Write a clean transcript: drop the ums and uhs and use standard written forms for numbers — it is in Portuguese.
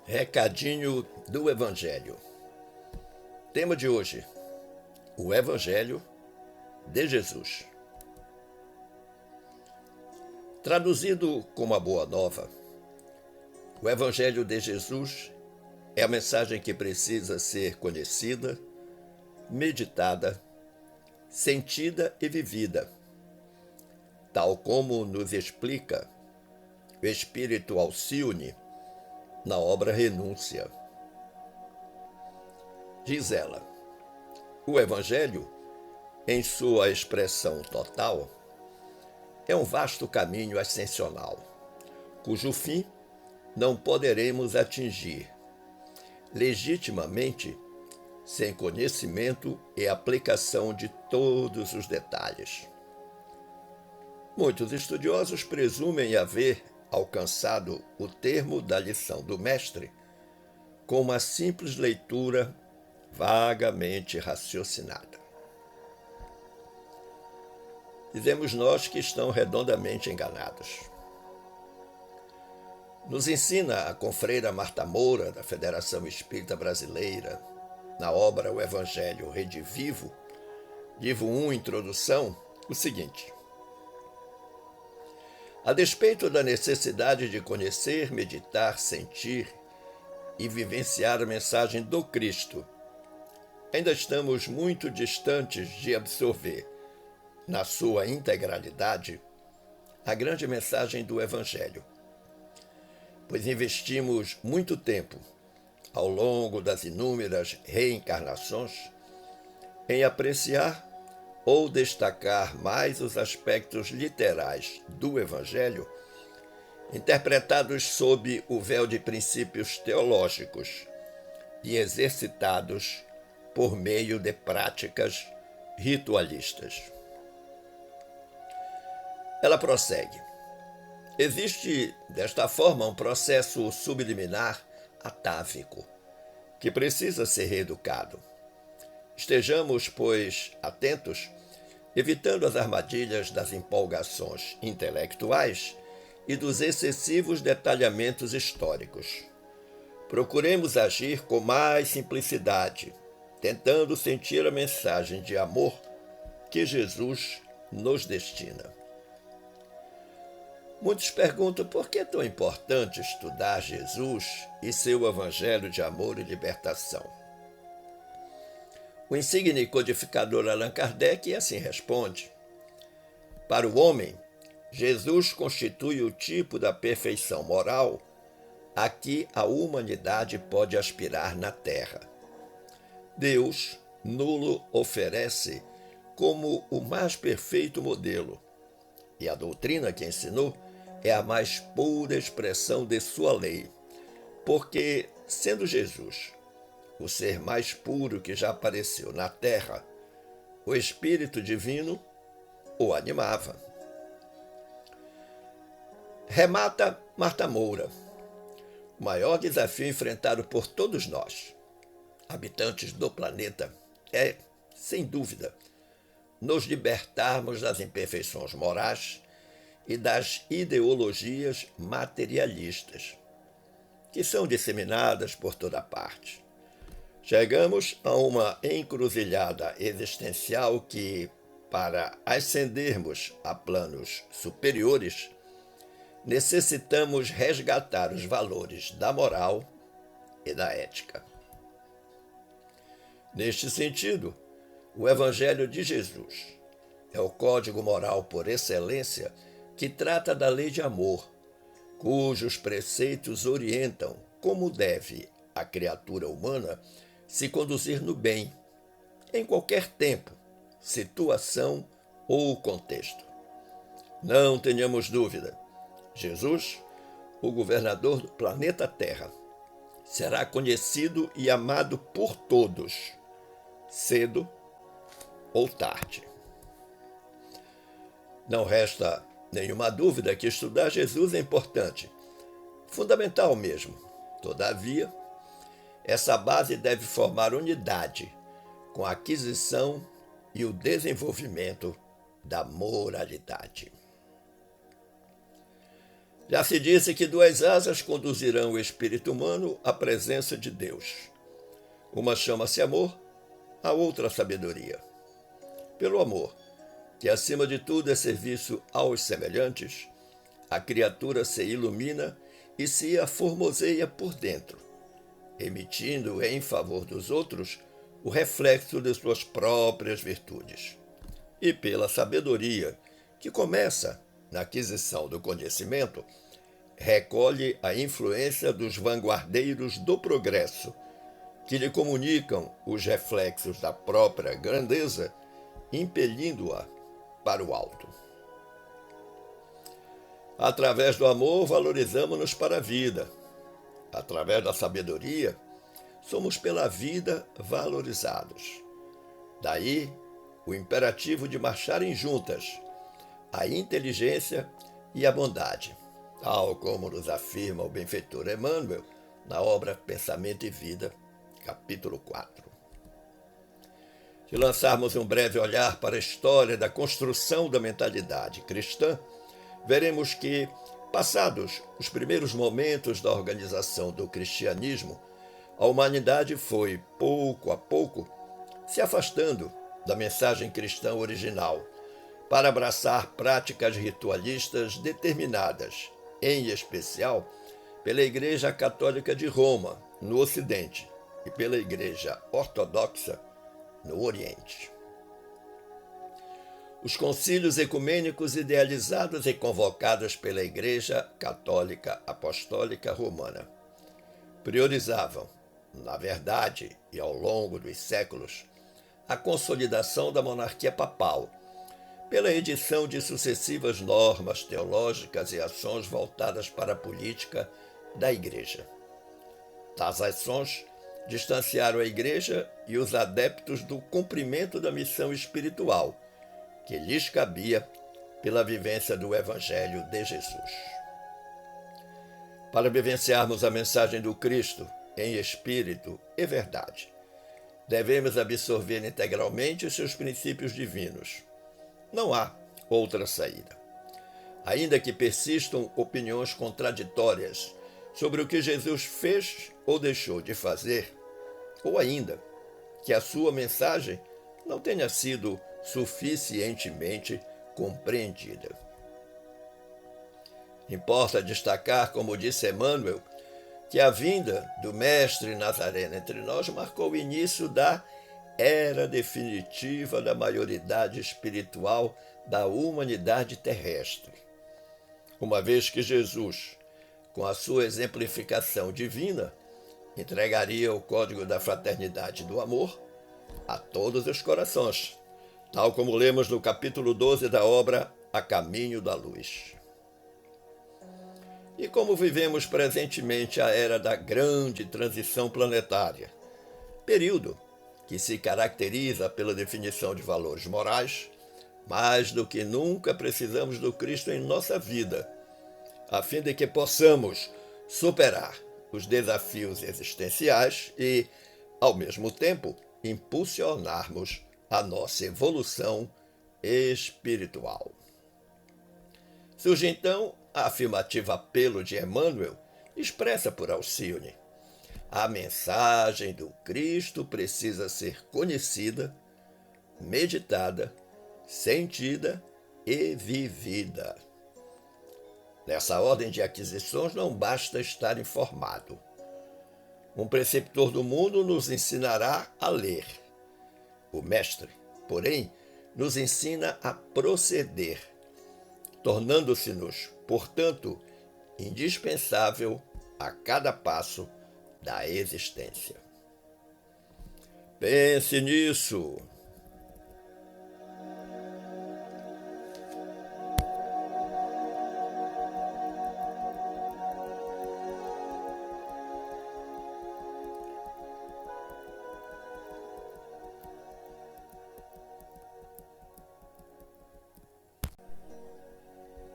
Recadinho do Evangelho. Tema de hoje: o Evangelho de Jesus. Traduzido como a Boa Nova, o Evangelho de Jesus é a mensagem que precisa ser conhecida, meditada, sentida e vivida, tal como nos explica o Espírito Alcione na obra Renúncia. Diz ela: o Evangelho, em sua expressão total, é um vasto caminho ascensional, cujo fim não poderemos atingir legitimamente sem conhecimento e aplicação de todos os detalhes. Muitos estudiosos presumem haver alcançado o termo da lição do Mestre com uma simples leitura vagamente raciocinada. Dizemos nós que estão redondamente enganados. Nos ensina a confreira Marta Moura, da Federação Espírita Brasileira, na obra O Evangelho Redivivo, livro 1, Introdução, o seguinte: a despeito da necessidade de conhecer, meditar, sentir e vivenciar a mensagem do Cristo, ainda estamos muito distantes de absorver, na sua integralidade, a grande mensagem do Evangelho, pois investimos muito tempo, ao longo das inúmeras reencarnações, em apreciar ou destacar mais os aspectos literais do Evangelho, interpretados sob o véu de princípios teológicos e exercitados por meio de práticas ritualistas. Ela prossegue: existe, desta forma, um processo subliminar atávico, que precisa ser reeducado. Estejamos, pois, atentos, evitando as armadilhas das empolgações intelectuais e dos excessivos detalhamentos históricos. Procuremos agir com mais simplicidade, tentando sentir a mensagem de amor que Jesus nos destina. Muitos perguntam por que é tão importante estudar Jesus e seu evangelho de amor e libertação. O insigne codificador Allan Kardec assim responde: para o homem, Jesus constitui o tipo da perfeição moral a que a humanidade pode aspirar na Terra. Deus nulo oferece como o mais perfeito modelo, e a doutrina que ensinou é a mais pura expressão de sua lei, porque, sendo Jesus o ser mais puro que já apareceu na Terra, o Espírito Divino o animava. Remata Marta Moura: o maior desafio enfrentado por todos nós, habitantes do planeta, é, sem dúvida, nos libertarmos das imperfeições morais e das ideologias materialistas, que são disseminadas por toda parte. Chegamos a uma encruzilhada existencial que, para ascendermos a planos superiores, necessitamos resgatar os valores da moral e da ética. Neste sentido, o Evangelho de Jesus é o código moral por excelência que trata da lei de amor, cujos preceitos orientam como deve a criatura humana se conduzir no bem, em qualquer tempo, situação ou contexto. Não tenhamos dúvida, Jesus, o governador do planeta Terra, será conhecido e amado por todos, cedo ou tarde. Não resta nenhuma dúvida que estudar Jesus é importante, fundamental mesmo. Todavia, essa base deve formar unidade com a aquisição e o desenvolvimento da moralidade. Já se disse que duas asas conduzirão o espírito humano à presença de Deus. Uma chama-se amor, a outra sabedoria. Pelo amor, que acima de tudo é serviço aos semelhantes, a criatura se ilumina e se aformoseia por dentro, emitindo em favor dos outros o reflexo de suas próprias virtudes. E pela sabedoria, que começa na aquisição do conhecimento, recolhe a influência dos vanguardeiros do progresso, que lhe comunicam os reflexos da própria grandeza, impelindo-a para o alto. Através do amor, valorizamos-nos para a vida. Através da sabedoria, somos pela vida valorizados. Daí, o imperativo de marcharem juntas a inteligência e a bondade, tal como nos afirma o benfeitor Emmanuel na obra Pensamento e Vida, capítulo 4. Se lançarmos um breve olhar para a história da construção da mentalidade cristã, veremos que, passados os primeiros momentos da organização do cristianismo, a humanidade foi, pouco a pouco, se afastando da mensagem cristã original, para abraçar práticas ritualistas determinadas, em especial pela Igreja Católica de Roma, no Ocidente, e pela Igreja Ortodoxa, no Oriente. Os concílios ecumênicos idealizados e convocados pela Igreja Católica Apostólica Romana priorizavam, na verdade e ao longo dos séculos, a consolidação da monarquia papal, pela edição de sucessivas normas teológicas e ações voltadas para a política da Igreja. Tais ações distanciaram a Igreja e os adeptos do cumprimento da missão espiritual que lhes cabia pela vivência do Evangelho de Jesus. Para vivenciarmos a mensagem do Cristo em espírito e verdade, devemos absorver integralmente os seus princípios divinos. Não há outra saída. Ainda que persistam opiniões contraditórias sobre o que Jesus fez ou deixou de fazer, ou ainda que a sua mensagem não tenha sido suficientemente compreendida. Importa destacar, como disse Emmanuel, que a vinda do Mestre Nazareno entre nós marcou o início da era definitiva da maioridade espiritual da humanidade terrestre, uma vez que Jesus, com a sua exemplificação divina, entregaria o código da fraternidade e do amor a todos os corações, tal como lemos no capítulo 12 da obra A Caminho da Luz. E como vivemos presentemente a era da grande transição planetária, período que se caracteriza pela definição de valores morais, mais do que nunca precisamos do Cristo em nossa vida, a fim de que possamos superar os desafios existenciais e, ao mesmo tempo, impulsionarmos a nossa evolução espiritual. Surge então a afirmativa apelo de Emmanuel, expressa por Alcione. A mensagem do Cristo precisa ser conhecida, meditada, sentida e vivida. Nessa ordem de aquisições não basta estar informado. Um preceptor do mundo nos ensinará a ler. O mestre, porém, nos ensina a proceder, tornando-se-nos, portanto, indispensável a cada passo da existência. Pense nisso.